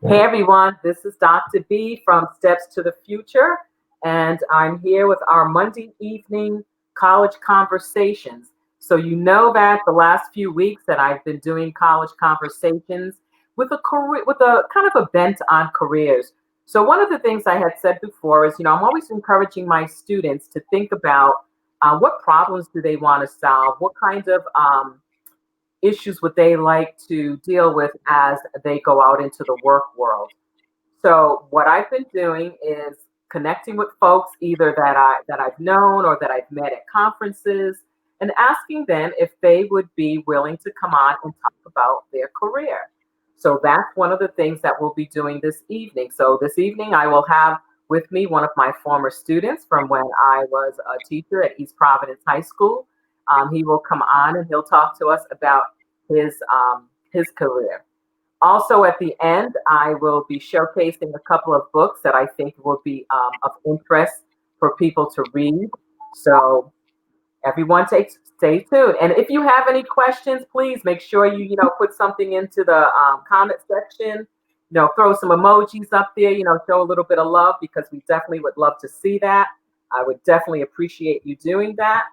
Hey everyone, this is Dr. B from Steps to the Future, and I'm here with our Monday evening college conversations. So you know that the last few weeks that I've been doing college conversations with a career, with a kind of a bent on careers. So one of the things I had said before is, I'm always encouraging my students to think about what problems do they want to solve, what kind of issues would they like to deal with as they go out into the work world. So what I've been doing is connecting with folks either that I've known or that I've met at conferences and asking them if they would be willing to come on and talk about their career. So that's one of the things that we'll be doing this evening. So this evening I will have with me one of my former students from when I was a teacher at East Providence High School. He will come on and he'll talk to us about his career. Also, at the end, I will be showcasing a couple of books that I think will be of interest for people to read. So everyone stay tuned. And if you have any questions, please make sure you put something into the comment section. Throw some emojis up there. Show a little bit of love because we definitely would love to see that. I would definitely appreciate you doing that.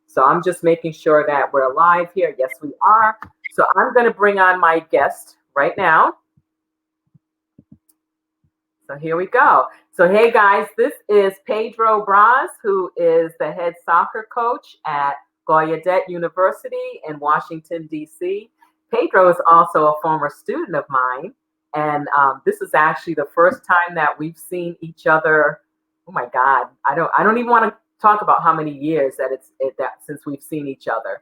So I'm just making sure that we're live here. Yes, we are. So I'm going to bring on my guest right now. So here we go. So hey guys, this is Pedro Braz, who is the head soccer coach at Gallaudet University in Washington, D.C. Pedro is also a former student of mine. And this is actually the first time that we've seen each other. Oh my God, I don't even want to talk about how many years that since we've seen each other.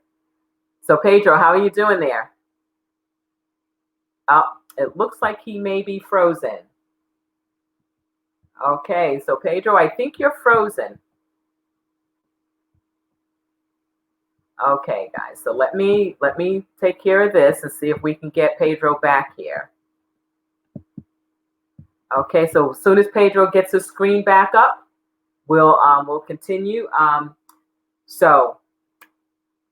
So Pedro, how are you doing there? Oh, it looks like he may be frozen. Okay, so Pedro, I think you're frozen. Okay, guys, so let me take care of this and see if we can get Pedro back here. Okay, so as soon as Pedro gets his screen back up, we'll continue. So,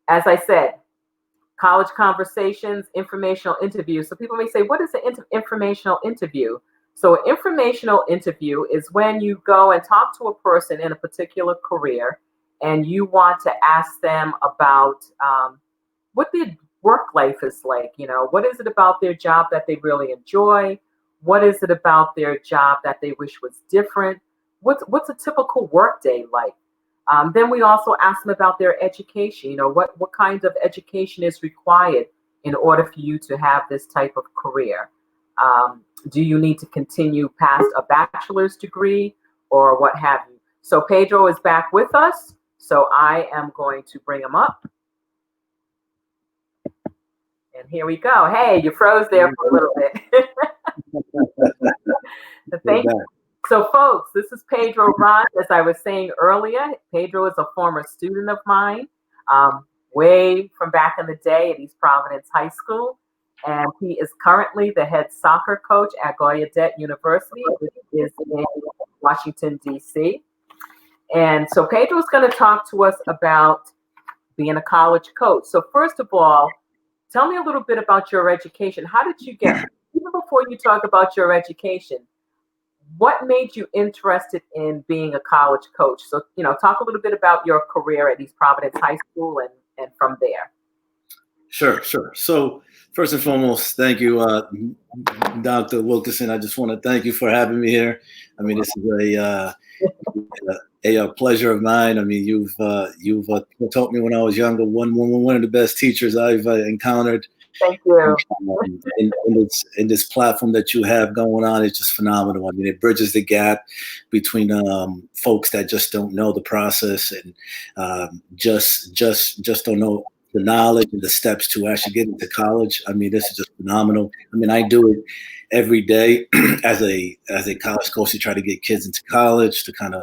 as I said, college conversations, informational interviews. So people may say, what is an informational interview? So an informational interview is when you go and talk to a person in a particular career and you want to ask them about what their work life is like. What is it about their job that they really enjoy? What is it about their job that they wish was different? What's a typical work day like? Then we also ask them about their education. What kind of education is required in order for you to have this type of career? Do you need to continue past a bachelor's degree or what have you? So Pedro is back with us. So I am going to bring him up. And here we go. Hey, you froze there for a little bit. Thank you. So folks, this is Pedro Grande. As I was saying earlier, Pedro is a former student of mine, way from back in the day at East Providence High School. And he is currently the head soccer coach at Gallaudet University, which is in Washington, D.C. And so Pedro is going to talk to us about being a college coach. So first of all, tell me a little bit about your education. How did you get, even before you talk about your education, what made you interested in being a college coach? So, talk a little bit about your career at East Providence High School and from there. Sure. So first and foremost, thank you, Dr. Wilkinson. I just want to thank you for having me here. I mean, this is a pleasure of mine. I mean, you've taught me when I was younger, one of the best teachers I've encountered. Thank you. In this platform that you have going on, it's just phenomenal. I mean, it bridges the gap between folks that just don't know the process and just don't know the knowledge and the steps to actually get into college. I mean, this is just phenomenal. I mean, I do it every day as a college coach to try to get kids into college, to kind of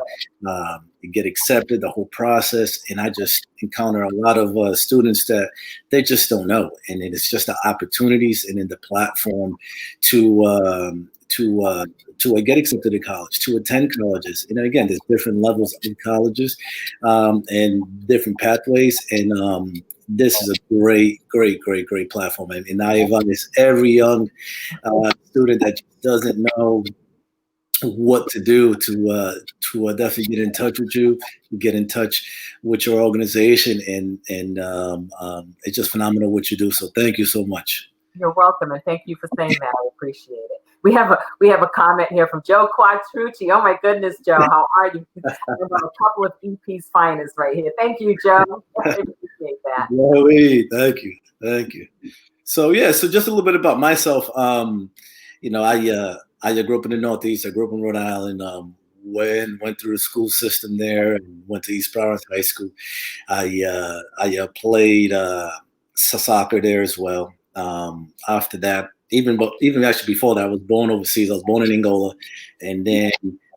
get accepted, the whole process. And I just encounter a lot of students that they just don't know. And it's just the opportunities and in the platform to get accepted to college, to attend colleges. And again, there's different levels in colleges and different pathways. And this is a great platform. And I advise every young student that doesn't know what to do to definitely get in touch with you, get in touch with your organization, and it's just phenomenal what you do. So thank you so much. You're welcome, and thank you for saying that. I appreciate it. We have a comment here from Joe Quattrucci. Oh my goodness, Joe, how are you? A couple of EP's finest right here. Thank you, Joe. I appreciate that. Joey, thank you. So yeah, so just a little bit about myself. I grew up in the Northeast. I grew up in Rhode Island. Went through the school system there and went to East Providence High School. I played soccer there as well. After that, even actually before that, I was born overseas. I was born in Angola, and then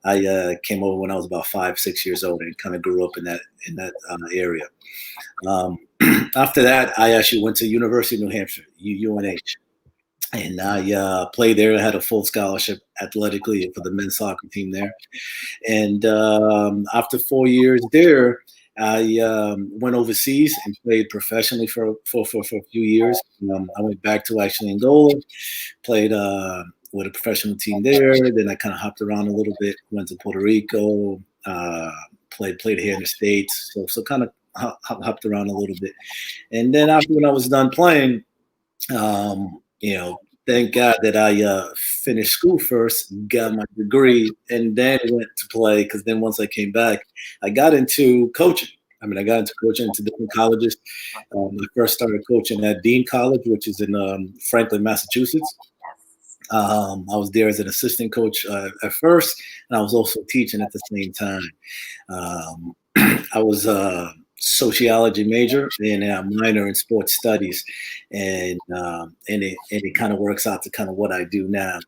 I came over when I was about 5-6 years old and kind of grew up in that area. After that, I actually went to University of New Hampshire, UNH. And I played there. I had a full scholarship athletically for the men's soccer team there. And after 4 years there, I went overseas and played professionally for a few years. I went back to actually Angola, played with a professional team there. Then I kind of hopped around a little bit, went to Puerto Rico, played here in the States. So kind of hopped around a little bit. And then after when I was done playing, thank God that I finished school first, got my degree, and then went to play. Because then once I came back, I got into coaching. I got into coaching into different colleges. I first started coaching at Dean College, which is in Franklin, Massachusetts. I was there as an assistant coach at first, and I was also teaching at the same time. I was sociology major and a minor in sports studies, and it kind of works out to kind of what I do now.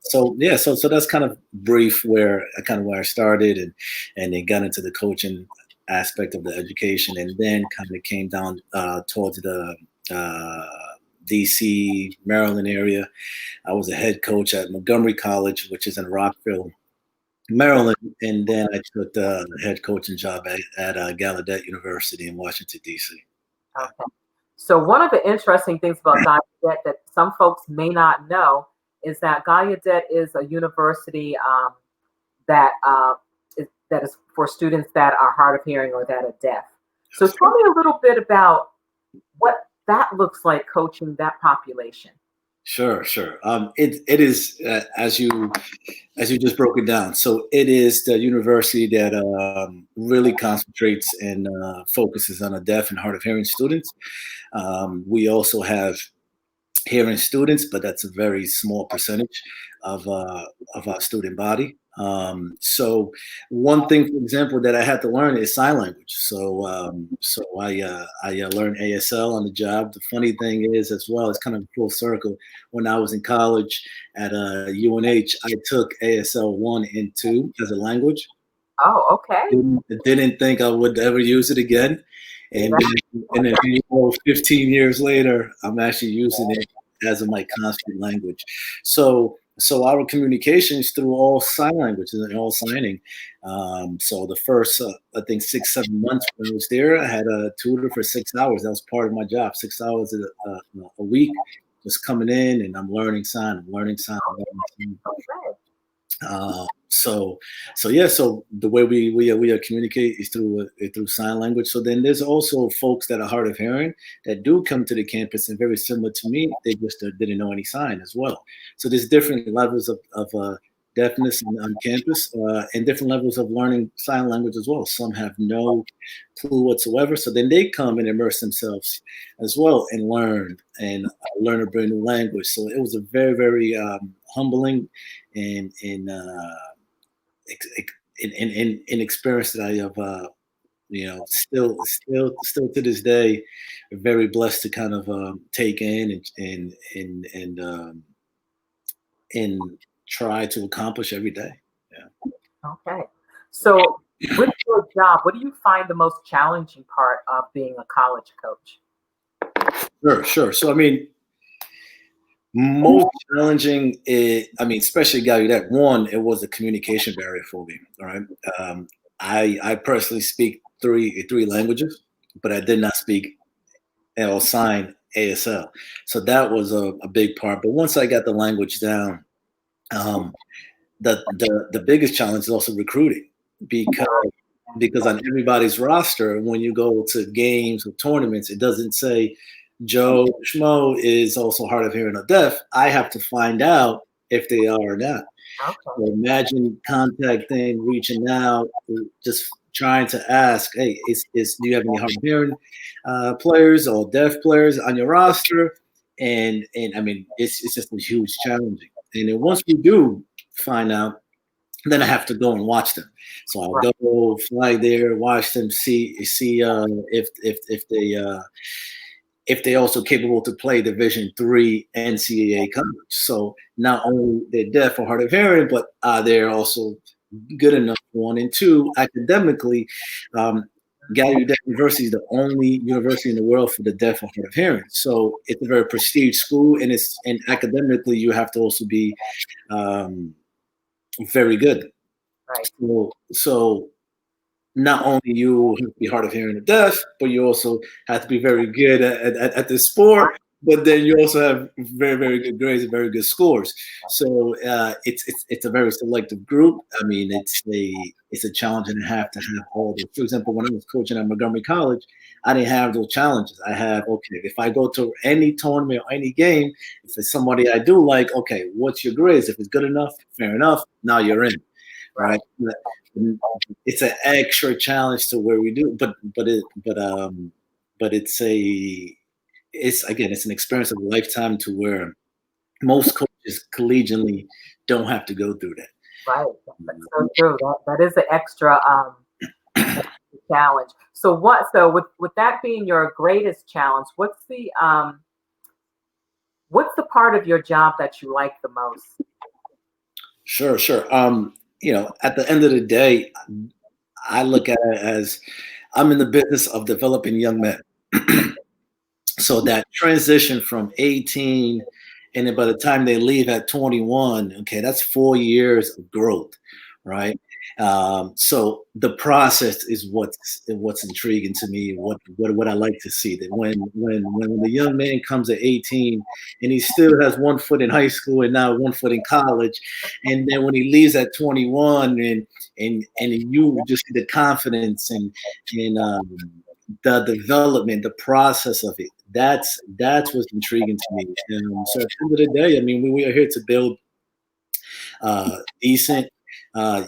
So that's kind of brief where I started, and then got into the coaching aspect of the education, and then kind of came down towards the DC, Maryland area. I was a head coach at Montgomery College, which is in Rockville, Maryland, and then I took the head coaching job at Gallaudet University in Washington, D.C. Okay. So one of the interesting things about Gallaudet that some folks may not know is that Gallaudet is a university that is for students that are hard of hearing or that are deaf. So tell me a little bit about what that looks like, coaching that population. Sure. It is as you just broke it down. So it is the university that really concentrates and focuses on the deaf and hard of hearing students. We also have hearing students, but that's a very small percentage of our student body. So one thing, for example, that I had to learn is sign language. So I learned ASL on the job. The funny thing is, as well, it's kind of full circle. When I was in college at UNH, I took ASL 1 and 2 as a language. Oh, okay. Didn't think I would ever use it again. And then 15 years later, I'm actually using it as my constant language. So our communication is through all sign languages and all signing. So the first, I think 6-7 months when I was there, I had a tutor for 6 hours. That was part of my job, 6 hours a week, just coming in and I'm learning sign. So the way we communicate is through sign language. So then there's also folks that are hard of hearing that do come to the campus, and very similar to me, they just didn't know any sign as well. So there's different levels of deafness on campus, and different levels of learning sign language as well. Some have no clue whatsoever. So then they come and immerse themselves as well and learn a brand new language. So it was a very, very humbling and experience that I have, still to this day, very blessed to kind of take in and try to accomplish every day. Yeah. Okay. So with your job, what do you find the most challenging part of being a college coach? Sure. So, most challenging especially Gallaudet, one, it was a communication barrier for me. All right. I personally speak three languages, but I did not speak or sign ASL. So that was a big part. But once I got the language down, the biggest challenge is also recruiting, because on everybody's roster, when you go to games or tournaments, it doesn't say Joe Schmo is also hard of hearing or deaf. I have to find out if they are or not. Okay. So imagine contacting, reaching out, just trying to ask, hey, do you have any hard of hearing players or deaf players on your roster? And I mean, it's just a huge challenge. And then once we do find out, then I have to go and watch them. So I'll go fly there, watch them, see if they also capable to play Division III NCAA college. So not only they're deaf or hard of hearing, but they're also good enough, one, and two, academically. Gallaudet University is the only university in the world for the deaf or hard of hearing. So it's a very prestigious school, and academically you have to also be very good. Right. So not only you have to be hard of hearing or deaf, but you also have to be very good at the sport. But then you also have very, very good grades and very good scores. So it's a very selective group. I mean, it's a challenge and a half to have all this. For example, when I was coaching at Montgomery College, I didn't have those challenges. I have, okay, if I go to any tournament or any game, if it's somebody I do like, okay, what's your grades? If it's good enough, fair enough, now you're in, right? It's an extra challenge to where we do, but it's an experience of a lifetime to where most coaches collegially don't have to go through that. Right. That's so true. That is an extra challenge. So with that being your greatest challenge, what's the part of your job that you like the most? Sure. At the end of the day, I look at it as I'm in the business of developing young men. So that transition from 18, and then by the time they leave at 21, okay, that's 4 years of growth, right? So the process is what's intriguing to me. What I like to see, that when the young man comes at 18 and he still has 1 foot in high school and now 1 foot in college, and then when he leaves at 21 and you just see the confidence and the development, the process of it. That's what's intriguing to me. So at the end of the day, I mean, we are here to build decent,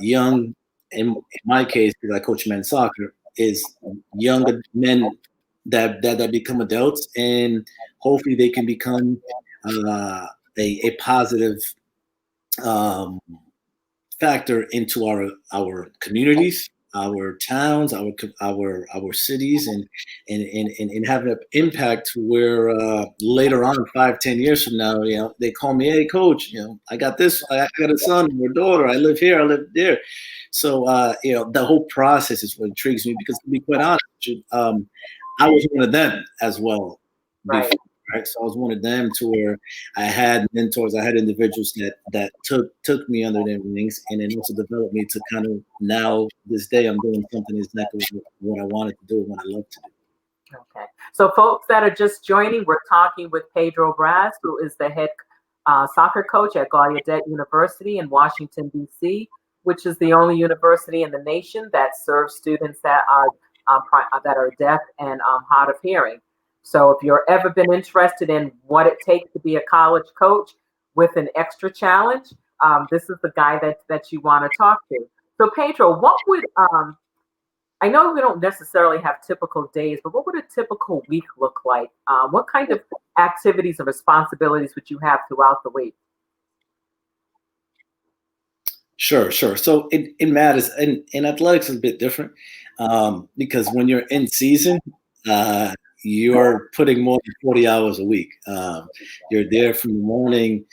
young. In my case, because I coach men's soccer, is younger men that become adults, and hopefully they can become a positive factor into our communities, our towns, our cities, and have an impact where later on, 5-10 years from now, they call me, hey coach, I got this, I got a son or a daughter, I live here, I live there. So the whole process is what intrigues me, because to be quite honest, I was one of them as well before. Right. So I was one of them to where I had mentors, I had individuals that took me under their wings, and then also developed me to kind of, now this day I'm doing something exactly what I wanted to do and what I love to do. Okay. So folks that are just joining, we're talking with Pedro Braz, who is the head soccer coach at Gallaudet University in Washington, D.C., which is the only university in the nation that serves students that are deaf and hard of hearing. So if you're ever been interested in what it takes to be a college coach with an extra challenge, this is the guy that you want to talk to. So Pedro, what would I know we don't necessarily have typical days, but what would a typical week look like? What kind of activities and responsibilities would you have throughout the week? Sure. So it matters, and athletics is a bit different because when you're in season, you're putting more than 40 hours a week. You're there from the morning,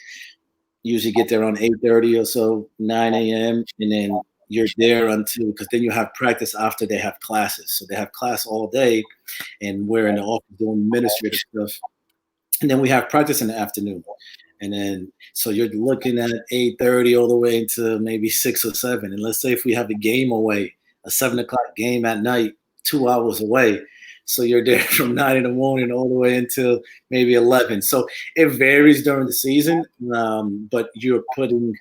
usually get there around 8:30 or so, 9 a.m., and then you're there until, because then you have practice after they have classes. So they have class all day, and we're in the office doing administrative stuff. And then we have practice in the afternoon. And then, so you're looking at 8:30 all the way into maybe 6 or 7. And let's say if we have a game away, a 7 o'clock game at night, 2 hours away. So you're there from 9 in the morning all the way until maybe 11. So it varies during the season, but you're putting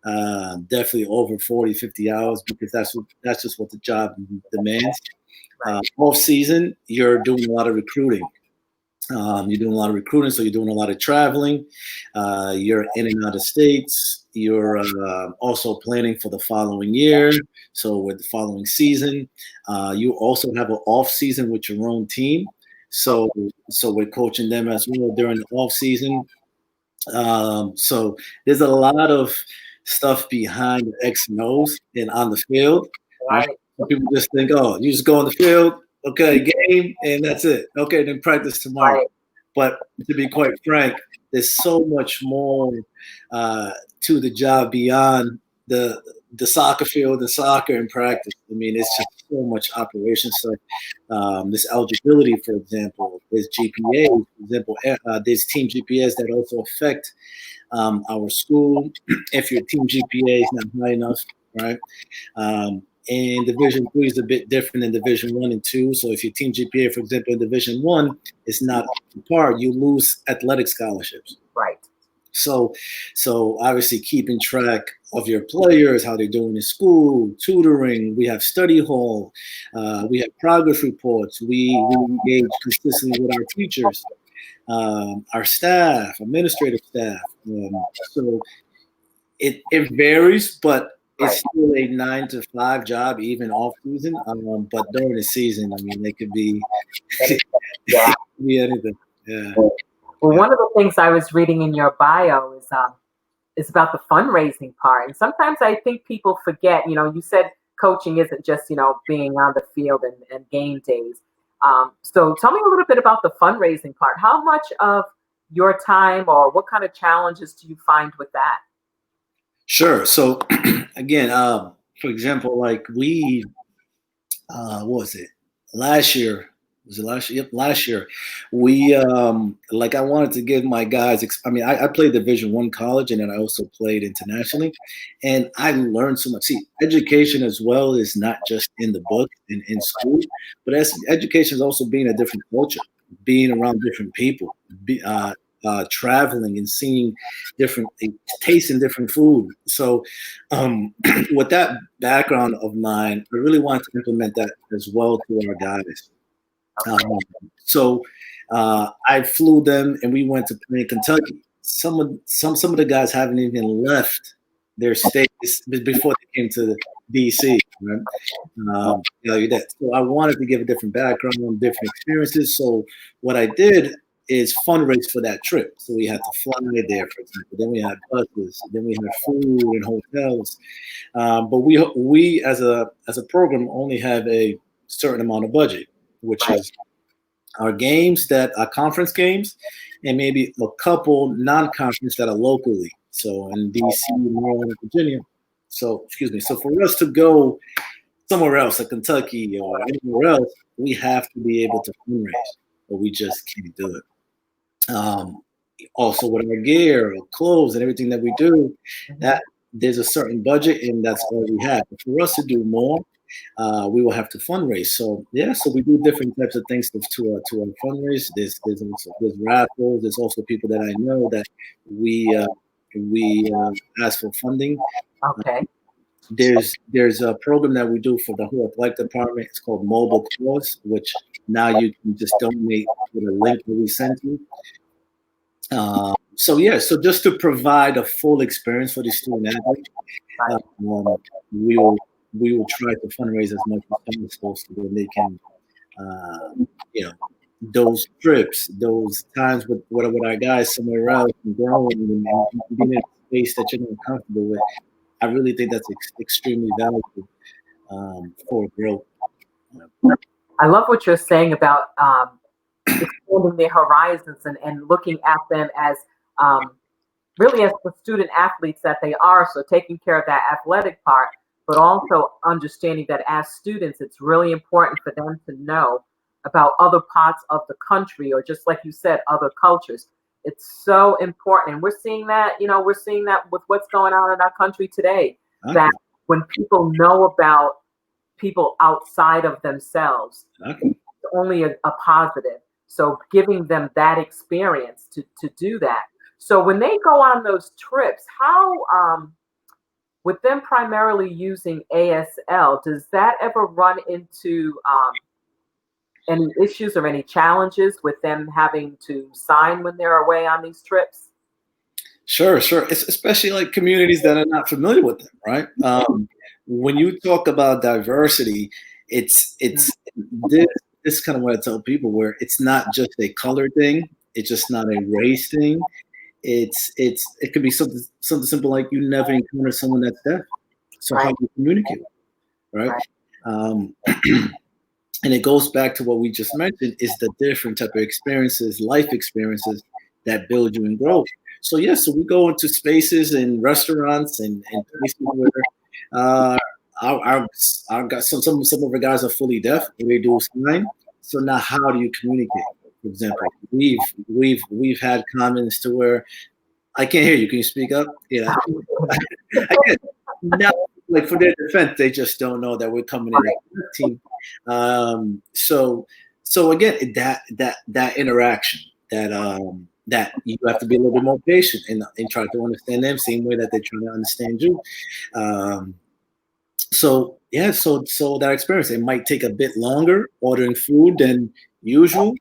definitely over 40, 50 hours because that's just what the job demands. Off season, you're doing a lot of recruiting. You're doing a lot of recruiting, so you're doing a lot of traveling. You're in and out of states. You're also planning for the following year. So with the following season, you also have an off season with your own team. So we're coaching them as well during the off season. So there's a lot of stuff behind the X and O's and on the field. Right? People just think, oh, you just go on the field, okay, game, and that's it. Okay, then practice tomorrow. Right. But to be quite frank, there's so much more to the job beyond the soccer field, the soccer and practice. I mean, it's just so much operation stuff. This eligibility, for example, there's GPA, for example, there's team GPAs that also affect our school. If your team GPA is not high enough, right? And Division 3 is a bit different than Division 1 and 2. So if your team GPA, for example, in Division 1 is not par, you lose athletic scholarships. Right. So obviously keeping track of your players, how they're doing in school, tutoring. We have study hall. We have progress reports. We engage consistently with our teachers, our staff, administrative staff. So it varies, but it's still a 9 to 5 job, even off season. But during the season, I mean, it could be, anything. Yeah. Well, one of the things I was reading in your bio is about the fundraising part. And sometimes I think people forget, you said coaching isn't just, being on the field and game days. So tell me a little bit about the fundraising part. How much of your time or what kind of challenges do you find with that? Sure. So again, for example, like we, what was it? Last year, Yep, last year. We, I wanted to give my guys, I played Division 1 college and then I also played internationally. And I learned so much. See, education as well is not just in the book and in school, but education is also being a different culture, being around different people, traveling and seeing tasting different food. So with that background of mine, I really wanted to implement that as well to our guys. So I flew them and we went to play in Kentucky. Some of the guys haven't even left their states before they came to DC. Right? So I wanted to give a different background, different experiences. So what I did is fundraise for that trip. So we had to fly there, for example. Then we had buses. Then we had food and hotels. But we as a program only have a certain amount of budget, which is our games that are conference games, and maybe a couple non-conference that are locally. So in DC, Maryland, Virginia. So for us to go somewhere else, like Kentucky or anywhere else, we have to be able to fundraise, but we just can't do it. Also with our gear, our clothes, and everything that we do, that there's a certain budget, and that's all we have. But for us to do more, we will have to fundraise. So we do different types of things to our fundraise. There's raffles. There's also people that I know that we ask for funding. Okay. There's a program that we do for the whole athletic department. It's called Mobile Cause, which now you can just donate with a link that we send you. So just to provide a full experience for the student athletes, we will try to fundraise as much as possible so that they can, those trips, those times with our guys somewhere else and growing and being in a space that you're not comfortable with. I really think that's extremely valuable for growth. I love what you're saying about expanding their horizons and looking at them as really as the student athletes that they are. So taking care of that athletic part, but also understanding that as students, it's really important for them to know about other parts of the country, or just like you said, other cultures. It's so important. And we're seeing that with what's going on in our country today, that when people know about people outside of themselves, it's only a positive. So giving them that experience to do that. So when they go on those trips, how, with them primarily using ASL, does that ever run into any issues or any challenges with them having to sign when they're away on these trips? Sure, sure. It's especially like communities that are not familiar with them, right? When you talk about diversity, it's this kind of what I tell people, where it's not just a color thing, it's just not a race thing. It could be something simple like you never encounter someone that's deaf, so how do you communicate, right? Right. And it goes back to what we just mentioned, is the different type of experiences, life experiences that build you and grow. So yes, so we go into spaces and restaurants and places where our guys, some of our guys are fully deaf and they do sign. So now how do you communicate? For example, we've had comments to where I can't hear you. Can you speak up? Yeah. Again, now, like for their defense, they just don't know that we're coming in as a team. So again, that interaction, that you have to be a little bit more patient and try to understand them, same way that they're trying to understand you. So yeah, so that experience, it might take a bit longer ordering food than usual.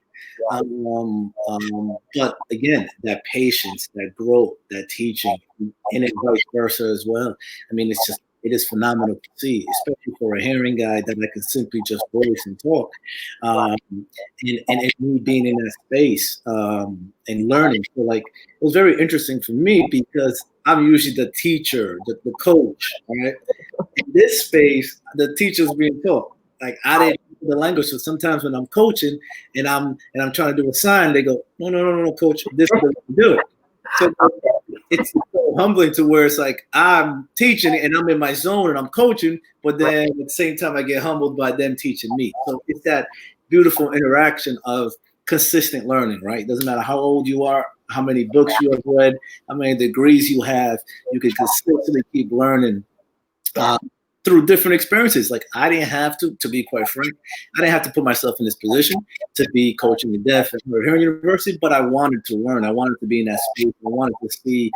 But again, that patience, that growth, that teaching, and it vice versa as well. I mean, it is phenomenal to see, especially for a hearing guy that I can simply just voice and talk. And me being in that space and learning. So like, it was very interesting for me because I'm usually the teacher, the coach, right? In this space, the teacher's being taught. Like I didn't know the language, so sometimes when I'm coaching and I'm trying to do a sign, they go, no, coach, this is what you do. So it's so humbling to where it's like I'm teaching and I'm in my zone and I'm coaching, but then at the same time I get humbled by them teaching me. So it's that beautiful interaction of consistent learning, right? It doesn't matter how old you are, how many books you have read, how many degrees you have, you can consistently keep learning. Through different experiences. Like I didn't have to be quite frank, I didn't have to put myself in this position to be coaching the deaf at Hard University, but I wanted to learn. I wanted to be in that space. I wanted to see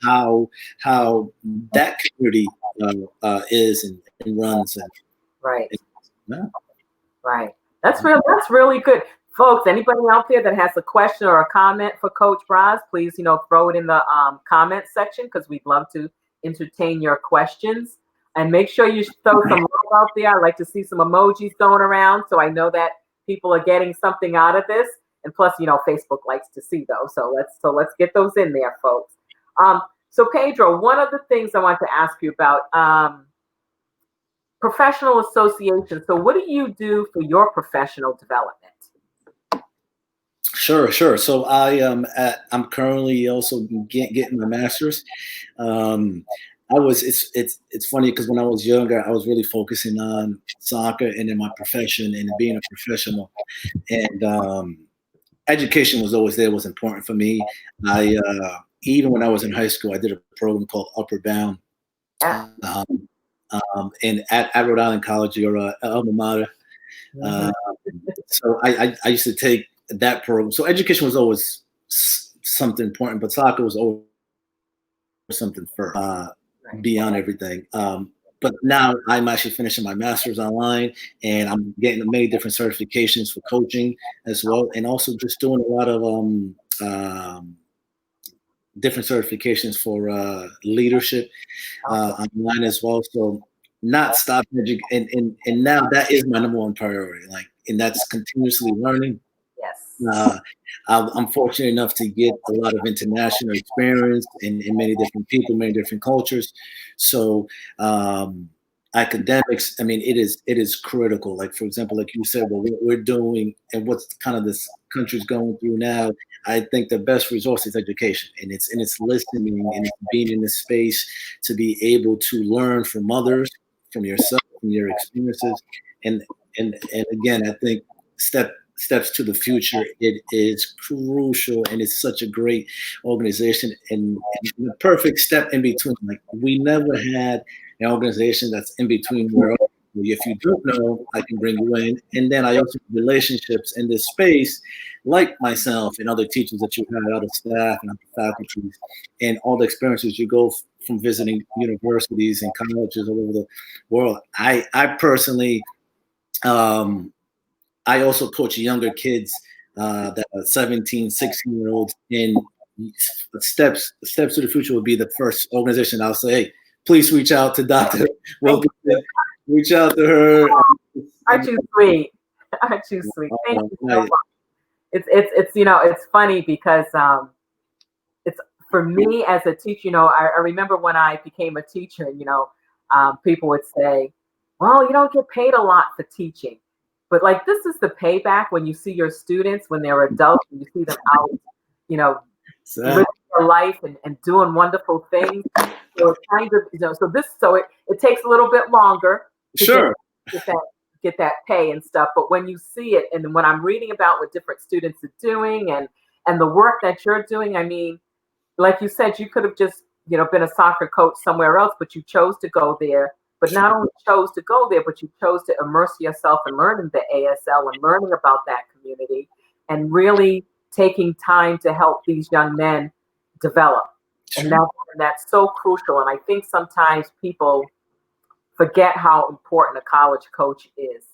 how that community is and runs. And, Right. yeah. Right. That's really good. Folks, anybody out there that has a question or a comment for Coach Braz, please, throw it in the comment section because we'd love to entertain your questions. And make sure you throw some love out there. I like to see some emojis thrown around so I know that people are getting something out of this. And plus, Facebook likes to see those. So let's get those in there, folks. So Pedro, one of the things I want to ask you about, professional association. So what do you do for your professional development? Sure. So I'm currently also getting my master's. It's funny because when I was younger, I was really focusing on soccer and in my profession and being a professional, and education was always there, was important for me. I even when I was in high school, I did a program called Upward Bound, and at Rhode Island College, your alma mater. So I used to take that program. So education was always something important, but soccer was always something first. Beyond everything. But now I'm actually finishing my master's online, and I'm getting many different certifications for coaching as well, and also just doing a lot of different certifications for leadership online as well. So not stopping and now that is my number one priority. And that's continuously learning. Yes. I'm fortunate enough to get a lot of international experience in many different people, many different cultures. So academics, I mean, it is critical. Like, for example, like you said, what we're doing and what's kind of this country's going through now, I think the best resource is education, and it's listening and it's being in this space to be able to learn from others, from yourself, from your experiences. And again, I think steps to the future, it is crucial, and it's such a great organization and the perfect step in between. Like, we never had an organization that's in between where If you don't know, I can bring you in. And then I also have relationships in this space, like myself and other teachers that you had, other staff and other faculties, and all the experiences you go from visiting universities and colleges all over the world. I personally, I also coach younger kids that are 17, 16-year-olds. And Steps to the Future would be the first organization I'll say, hey, please reach out to Dr. Wilkinson. Reach out to her. Aren't you sweet? Aren't you sweet? Thank you so much. It's it's funny because it's for me as a teacher. I remember when I became a teacher, people would say, well, you don't get paid a lot for teaching. But like, this is the payback when you see your students, when they're adults, and you see them out, living their life and doing wonderful things. So it's kind of, so it takes a little bit longer to get that pay and stuff. But when you see it, and when I'm reading about what different students are doing and the work that you're doing, I mean, like you said, you could have just, been a soccer coach somewhere else, but you chose to go there. But not only chose to go there, but you chose to immerse yourself in learning the ASL and learning about that community and really taking time to help these young men develop. And that's so crucial. And I think sometimes people forget how important a college coach is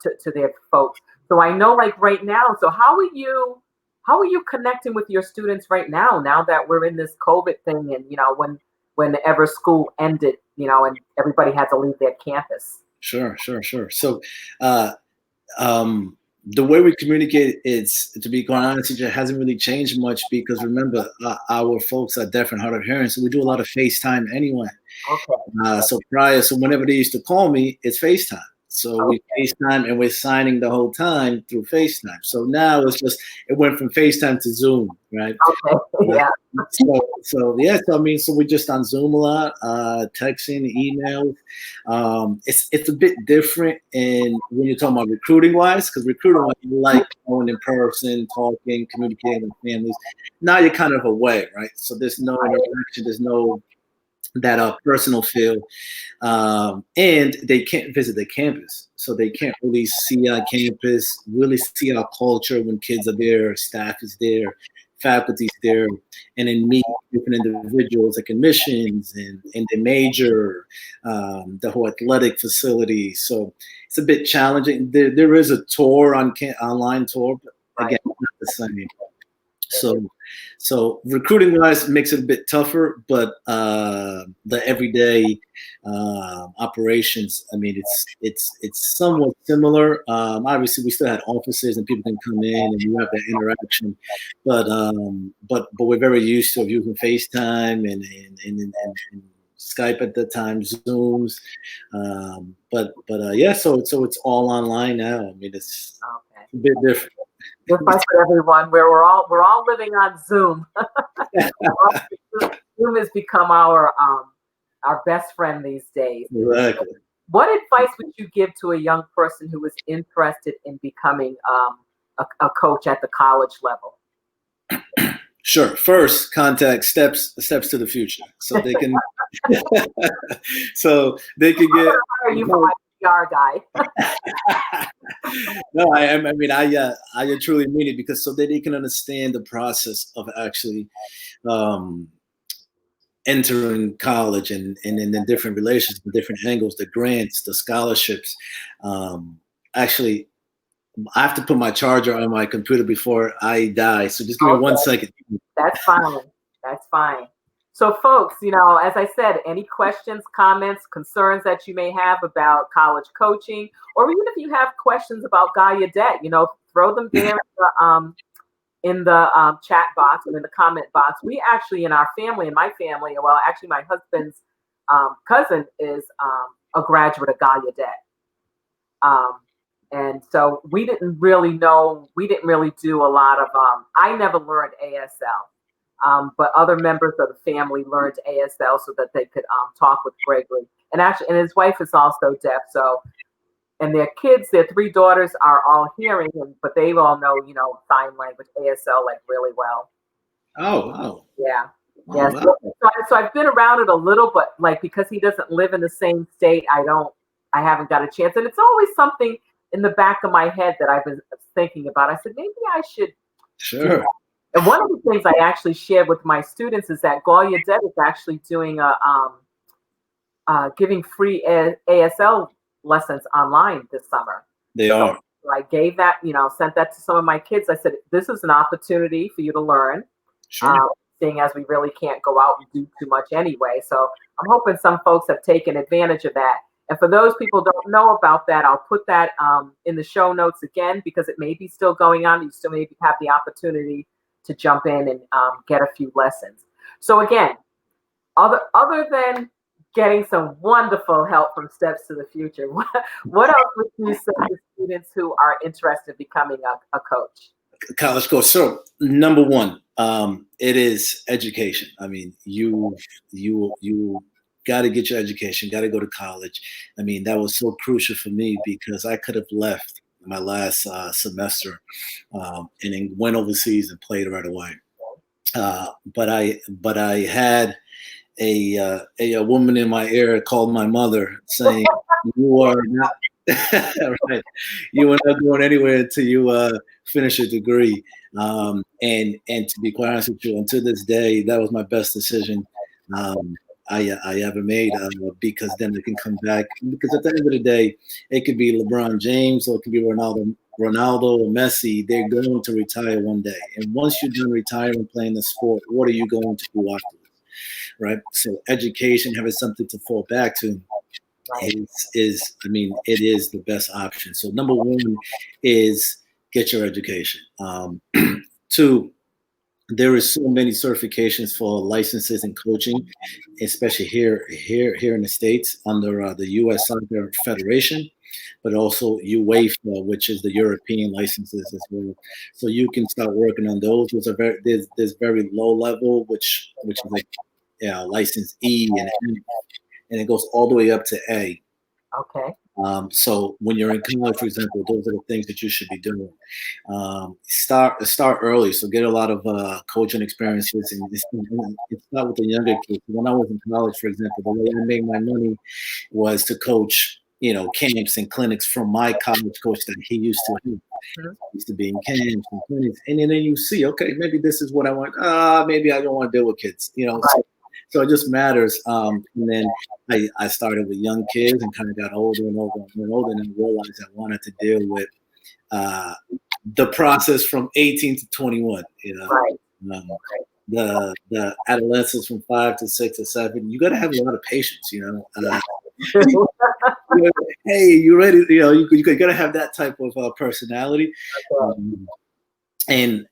to their folks. So I know, like right now, so how are you connecting with your students right now that we're in this COVID thing and, whenever school ended, and everybody had to leave their campus? Sure. So the way we communicate, to be quite honest, it hasn't really changed much because remember, our folks are deaf and hard of hearing, so we do a lot of FaceTime anyway. Okay. So whenever they used to call me, it's FaceTime. So we FaceTime and we're signing the whole time through FaceTime. So now it went from FaceTime to Zoom, right? Okay. Yeah. So we're just on Zoom a lot, texting, emails. It's a bit different when you're talking about recruiting wise, because recruiting wise, you like going in person, talking, communicating with families. Now you're kind of away, right? So there's no interaction, there's no that personal feel, and they can't visit the campus, so they can't really see our campus, really see our culture when kids are there, staff is there, faculty's there, and then meet different individuals like admissions and the major, the whole athletic facility. So it's a bit challenging. There is a tour online tour, but again, not the same. So recruiting wise makes it a bit tougher, but the everyday operations, I mean, it's somewhat similar. Obviously, we still had offices and people can come in and you have that interaction, but we're very used to using FaceTime and Skype at the time, Zooms, so it's all online now. I mean, it's a bit different. Advice for everyone, where we're all living on Zoom. Zoom has become our best friend these days. Exactly. What advice would you give to a young person who is interested in becoming a coach at the college level? Sure. First, contact Steps to the Future, so they can get. Hire you for my PR guy. No, I truly mean it, because so that they can understand the process of actually entering college and the different relations, the different angles, the grants, the scholarships. Actually, I have to put my charger on my computer before I die. So just give me 1 second. That's fine. So folks, as I said, any questions, comments, concerns that you may have about college coaching, or even if you have questions about Gallaudet, throw them there in the chat box and in the comment box. We actually, in our family, in my family, well, actually my husband's cousin is a graduate of Gallaudet. And so we didn't really do a lot of, I never learned ASL, but other members of the family learned ASL so that they could talk with Gregory. And his wife is also deaf. So, and their kids, their 3 daughters are all hearing, but they all know, sign language, ASL, like really well. Oh, wow. Yeah. Oh, yeah. wow. So I've been around it a little, but like, because he doesn't live in the same state, I don't I haven't got a chance. And it's always something in the back of my head that I've been thinking about. I said, maybe I should do Sure. that. And one of the things I actually shared with my students is that Gallaudet is actually doing giving free ASL lessons online this summer. They So are. I gave that, sent that to some of my kids. I said, this is an opportunity for you to learn, Sure. seeing as we really can't go out and do too much anyway. So I'm hoping some folks have taken advantage of that. And for those people who don't know about that, I'll put that in the show notes again, because it may be still going on. You still maybe have the opportunity to jump in and get a few lessons. So again, other than getting some wonderful help from Steps to the Future, what else would you say to students who are interested in becoming a coach? College coach. So number one, it is education. I mean, you got to get your education, got to go to college. I mean, that was so crucial for me because I could have left my last semester and then went overseas and played right away. But I had a woman in my ear called my mother saying, "You are not right. You are not going anywhere until you finish a degree." And to be quite honest with you, until this day, that was my best decision I ever made because then I can come back. Because at the end of the day, it could be LeBron James or it could be Ronaldo or Messi. They're going to retire one day, and once you're done retiring playing the sport, what are you going to do afterwards? Right. So education, having something to fall back to is it is the best option. So number one is get your education. Two, there is so many certifications for licenses and coaching, especially here in the States under the U.S. Soccer Federation, but also UEFA, which is the European licenses as well. So you can start working on those. There's very low level, which is like license E and it goes all the way up to A. Okay. So when you're in college, for example, those are the things that you should be doing. Start early, so get a lot of coaching experiences, and it's not with the younger kids. When I was in college, for example, the way I made my money was to coach, camps and clinics from my college coach that he used to have. He used to be in camps and clinics, and then you see, okay, maybe this is what I want. Maybe I don't want to deal with kids, Right. So it just matters. And then I started with young kids and kind of got older and older and older, and I realized I wanted to deal with the process from 18 to 21. Right. The adolescents from 5 to 6 or 7. You got to have a lot of patience. Hey, you ready? You got to have that type of personality. And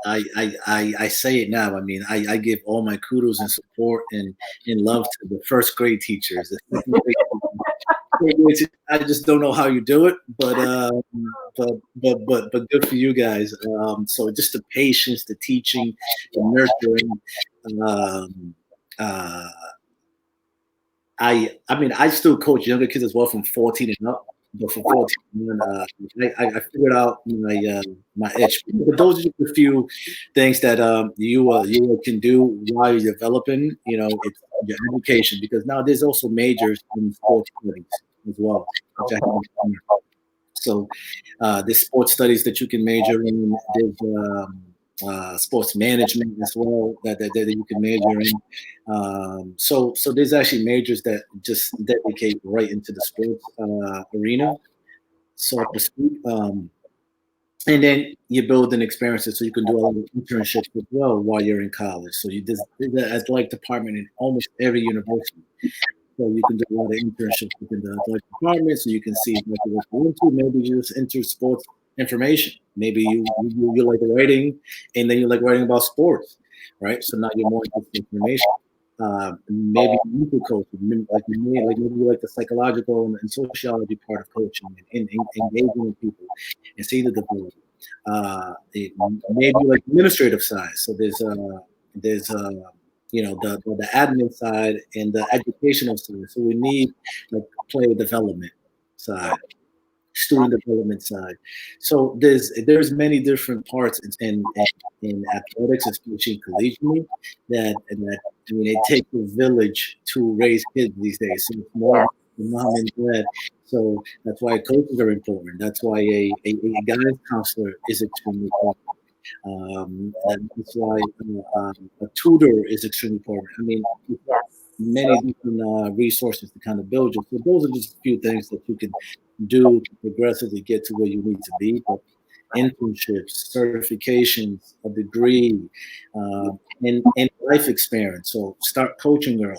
I say it now. I mean, I give all my kudos and support and love to the first grade teachers. I just don't know how you do it, but good for you guys. So just the patience, the teaching, the nurturing. I still coach younger kids as well from 14 and up. But for 14, I figured out my edge. But those are just a few things that you can do while you're developing, it's your education. Because now there's also majors in sports studies as well. So there's sports studies that you can major in. There's sports management as well that you can major in. So there's actually majors that just dedicate right into the sports arena, so to speak. And then you build an experiences so you can do a lot of internships as well while you're in college. So there's an athletic department in almost every university. So you can do a lot of internships within the athletic department, so you can see what you're into. Maybe you just enter sports information. Maybe you like writing, and then you like writing about sports, right? So now you're more into information. Maybe mental coaching, like maybe you like the psychological and sociology part of coaching and engaging with people and see the development. Maybe like administrative side. So there's the admin side and the educational side. So we need like player development side, student development side. So there's many different parts in athletics, especially collegiately, that it takes a village to raise kids these days. So it's more mom and dad. So that's why coaches are important. That's why a guidance counselor is extremely important. And that's why a tutor is extremely important. I mean, Yes. many different resources to kind of build you. So those are just a few things that you can do to progressively get to where you need to be. But internships, certifications, a degree, and life experience. So start coaching early.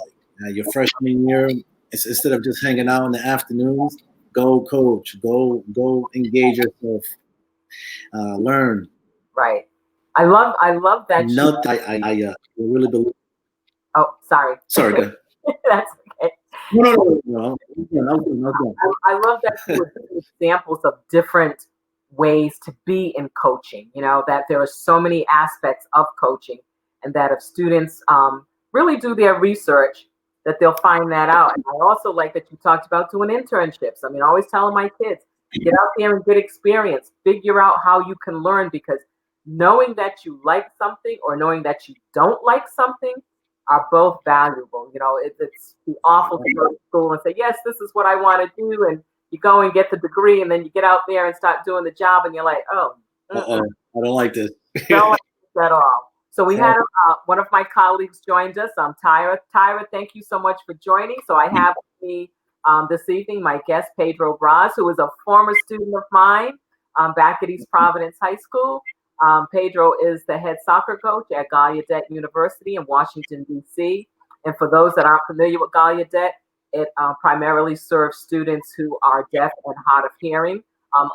Your freshman year, instead of just hanging out in the afternoons, go coach, go engage yourself, learn. Right. I love that you. Nothing. I really believe. Oh, sorry. Sorry, go ahead. That's okay. No. I love that you would give examples of different ways to be in coaching. You know, that there are so many aspects of coaching, and that if students really do their research, that they'll find that out. And I also like that you talked about doing internships. I mean, I always telling my kids, get out there and get experience, figure out how you can learn, because knowing that you like something or knowing that you don't like something are both valuable. You know, it's awful to go to school and say, yes, this is what I want to do. And you go and get the degree, and then you get out there and start doing the job, and you're like, oh, I don't like this. don't like this at all. So we had one of my colleagues joined us, Tyra. Tyra, thank you so much for joining. So I have with me this evening my guest, Pedro Braz, who is a former student of mine back at East Providence High School. Pedro is the head soccer coach at Gallaudet University in Washington, D.C. And for those that aren't familiar with Gallaudet, it primarily serves students who are deaf and hard of hearing.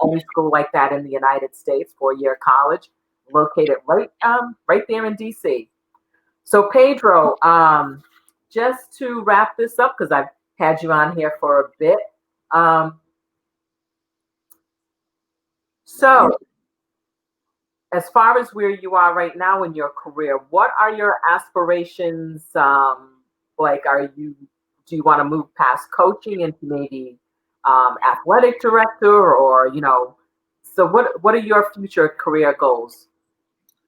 Only school like that in the United States, four-year college, located right there in D.C. So Pedro, just to wrap this up, because I've had you on here for a bit. So as far as where you are right now in your career, what are your aspirations? Like, do you want to move past coaching into maybe athletic director, or so what are your future career goals?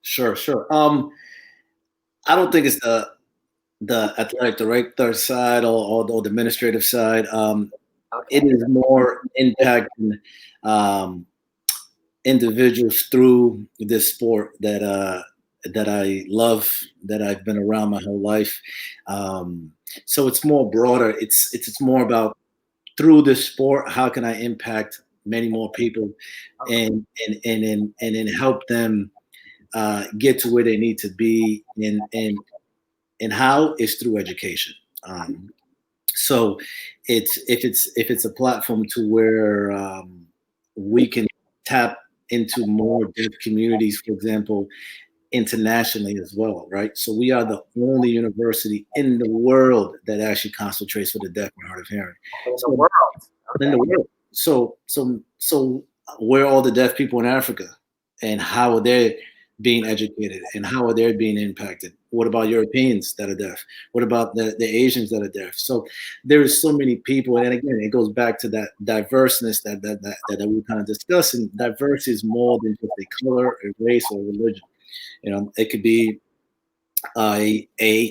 Sure. I don't think it's the athletic director side or the administrative side. Okay. It is more impacting individuals through this sport that I love, that I've been around my whole life. So it's more broader. It's more about, through this sport, how can I impact many more people, and help them get to where they need to be, and how is through education. So if it's a platform to where we can tap into more deaf communities, for example, internationally as well, right? So we are the only university in the world that actually concentrates for the deaf and hard of hearing. In the world. Okay. In the world. So where are all the deaf people in Africa, and how are they being educated, and how are they being impacted? What about Europeans that are deaf? What about the Asians that are deaf? So there is so many people, and again, it goes back to that diverseness that we kind of discussed. And diversity is more than just a color, a race, or religion. It could be a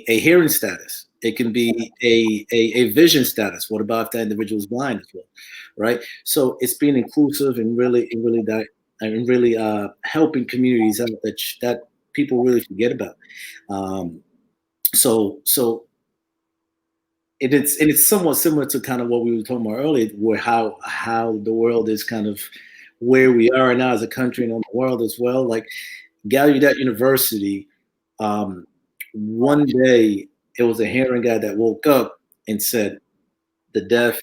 hearing status. It can be a vision status. What about if that individual is blind as well, right? So it's being inclusive and really helping communities out that people really forget about. So it's somewhat similar to kind of what we were talking about earlier, where how the world is kind of where we are now as a country and in the world as well. Like Gallaudet University, one day it was a hearing guy that woke up and said, the deaf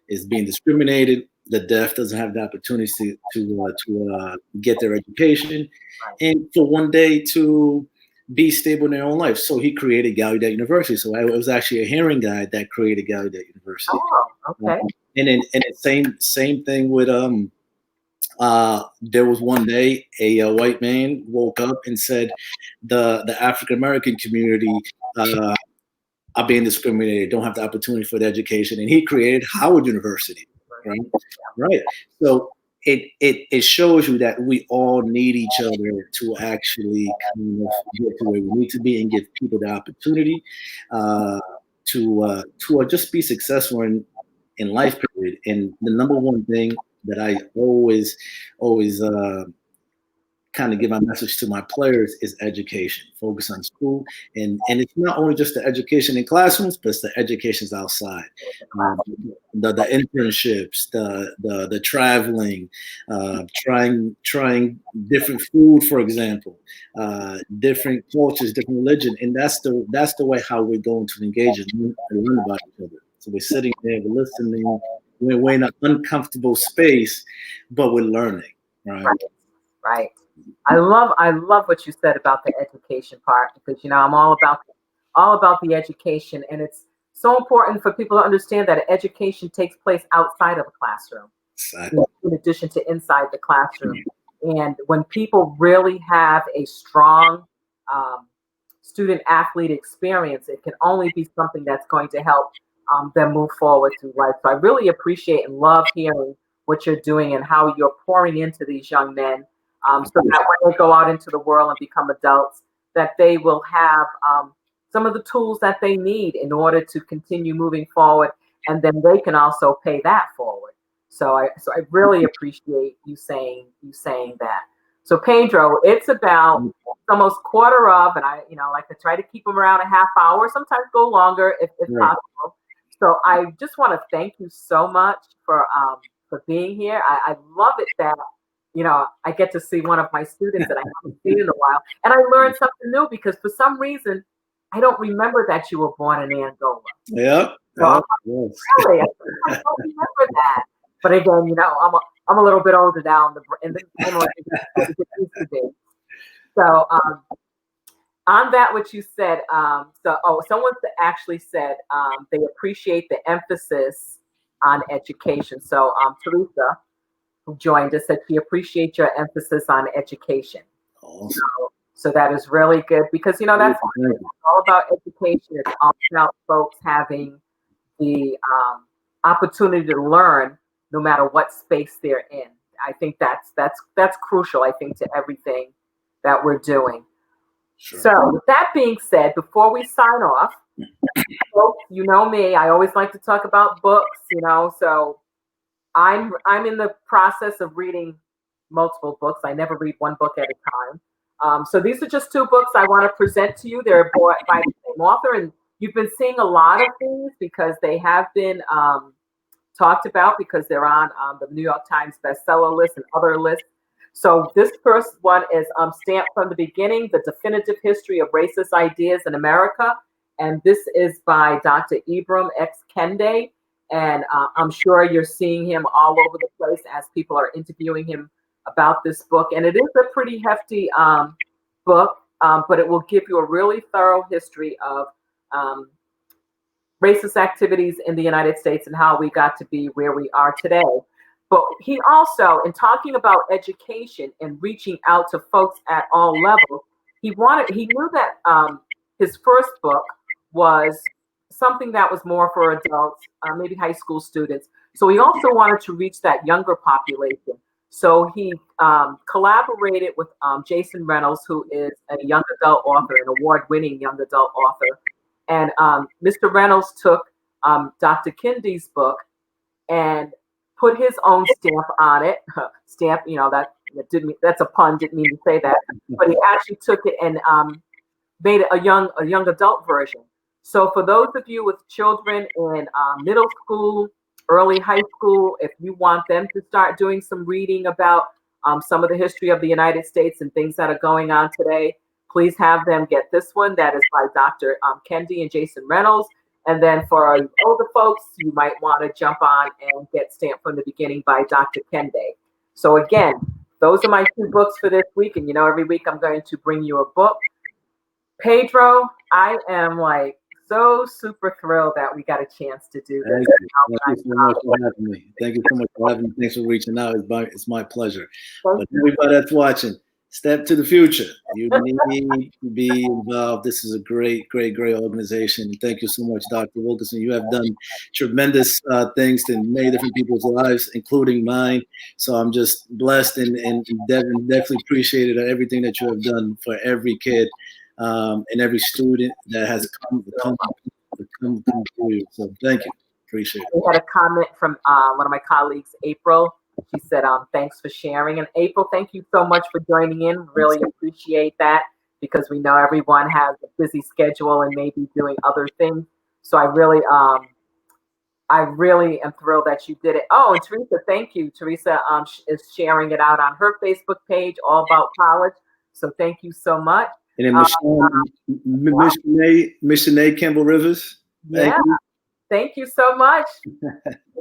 is being discriminated. The deaf doesn't have the opportunity to get their education, and for one day to be stable in their own life. So he created Gallaudet University. So it was actually a hearing guy that created Gallaudet University. Oh, okay. And the same thing with there was one day a white man woke up and said the African American community are being discriminated, don't have the opportunity for the education, and he created Howard University, right. So it shows you that we all need each other to actually kind of get to where we need to be, and give people the opportunity to just be successful in in life period. And the number one thing that I always kind of give my message to my players is education. Focus on school, and it's not only just the education in classrooms, but it's the educations outside, the internships, the traveling, trying different food, for example, different cultures, different religion, and that's the way how we're going to engage and learn about each other. So we're sitting there, we're listening, we're in an uncomfortable space, but we're learning, right? Right. I love what you said about the education part, because I'm all about the education, and it's so important for people to understand that education takes place outside of the classroom, Exactly. in addition to inside the classroom. And when people really have a strong student athlete experience, it can only be something that's going to help them move forward through life. So I really appreciate and love hearing what you're doing and how you're pouring into these young men, so that when they go out into the world and become adults, that they will have some of the tools that they need in order to continue moving forward, and then they can also pay that forward. So I really appreciate you saying that. So Pedro, it's about almost quarter of, and I like to try to keep them around a half hour, sometimes go longer if possible. So I just want to thank you so much for being here. I love it that I get to see one of my students that I haven't seen in a while, and I learned something new, because for some reason I don't remember that you were born in Angola. Yeah. So really, I don't remember that. But again, I'm a little bit older now in the it used to be. So on that, what you said, someone actually said they appreciate the emphasis on education. So Teresa, who joined us, said she appreciates your emphasis on education. Awesome. So that is really good, because that's all about education. It's all about folks having the opportunity to learn, no matter what space they're in. I think that's crucial, I think, to everything that we're doing. Sure. So with that being said, before we sign off, folks, you know me, I always like to talk about books, so I'm in the process of reading multiple books. I never read one book at a time. So these are just two books I want to present to you. They're by the same author, and you've been seeing a lot of these because they have been talked about, because they're on the New York Times bestseller list and other lists. So this first one is Stamped from the Beginning: The Definitive History of Racist Ideas in America. And this is by Dr. Ibram X. Kendi. And I'm sure you're seeing him all over the place as people are interviewing him about this book. And it is a pretty hefty book, but it will give you a really thorough history of racist activities in the United States and how we got to be where we are today. But he also, in talking about education and reaching out to folks at all levels, he knew that his first book was something that was more for adults, maybe high school students. So he also wanted to reach that younger population. So he collaborated with Jason Reynolds, who is a young adult author, an award-winning young adult author. And Mr. Reynolds took Dr. Kendi's book and put his own stamp on it. Stamp, that's a pun, didn't mean to say that. But he actually took it and made it a young adult version. So for those of you with children in middle school, early high school, if you want them to start doing some reading about some of the history of the United States and things that are going on today, please have them get this one. That is by Dr. Kendi and Jason Reynolds. And then for older folks, you might want to jump on and get Stamped from the Beginning by Dr. Kendi. So again, those are my two books for this week. And every week I'm going to bring you a book. Pedro, I am so super thrilled that we got a chance to do this. Thank you so much for having me. Thank you so much for having me. Thanks for reaching out. It's my pleasure. But everybody that's watching, step to the future. You need to be involved. This is a great, great, great organization. Thank you so much, Dr. Wilkerson. You have done tremendous things in many different people's lives, including mine. So I'm just blessed and definitely appreciated everything that you have done for every kid and every student that has come through you. So thank you. Appreciate We it. had a comment from one of my colleagues, April. She said, thanks for sharing. And April, thank you so much for joining in. Really appreciate that, because we know everyone has a busy schedule and maybe doing other things. So I really am thrilled that you did it. Oh, and Teresa, thank you. Teresa is sharing it out on her Facebook page, all about college. So thank you so much. And then Missionary Campbell Rivers. Thank you. Thank you so much.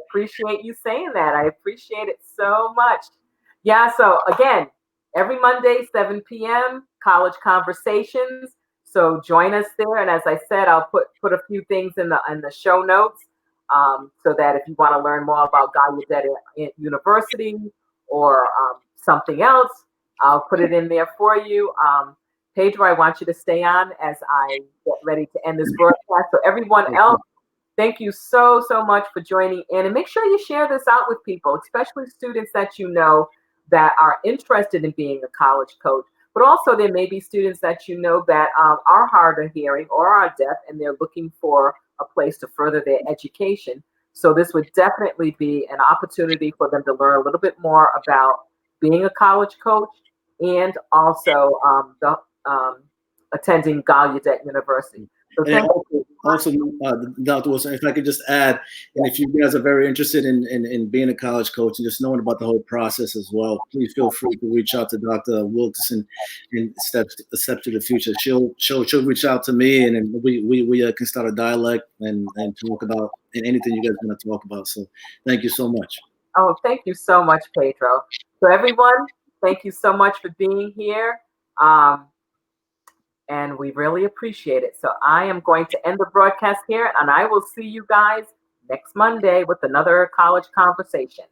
Appreciate you saying that. I appreciate it so much. Yeah, so again, every Monday, 7 p.m., College Conversations. So join us there. And as I said, I'll put a few things in the show notes, so that if you want to learn more about Gallaudet University or something else, I'll put it in there for you. Pedro, I want you to stay on as I get ready to end this broadcast. So everyone else, thank you so much for joining in, and make sure you share this out with people, especially students that you know that are interested in being a college coach. But also there may be students that you know that are hard of hearing or are deaf, and they're looking for a place to further their education. So this would definitely be an opportunity for them to learn a little bit more about being a college coach, and also attending Gallaudet University. So thank you. Also, Dr. Wilson, if I could just add, and if you guys are very interested in being a college coach and just knowing about the whole process as well, please feel free to reach out to Dr. Wilkerson in Steps to the Future. She'll reach out to me, and then we can start a dialogue and talk about anything you guys want to talk about. So thank you so much. Oh, thank you so much, Pedro. So everyone, thank you so much for being here. And we really appreciate it. So I am going to end the broadcast here, and I will see you guys next Monday with another college conversation.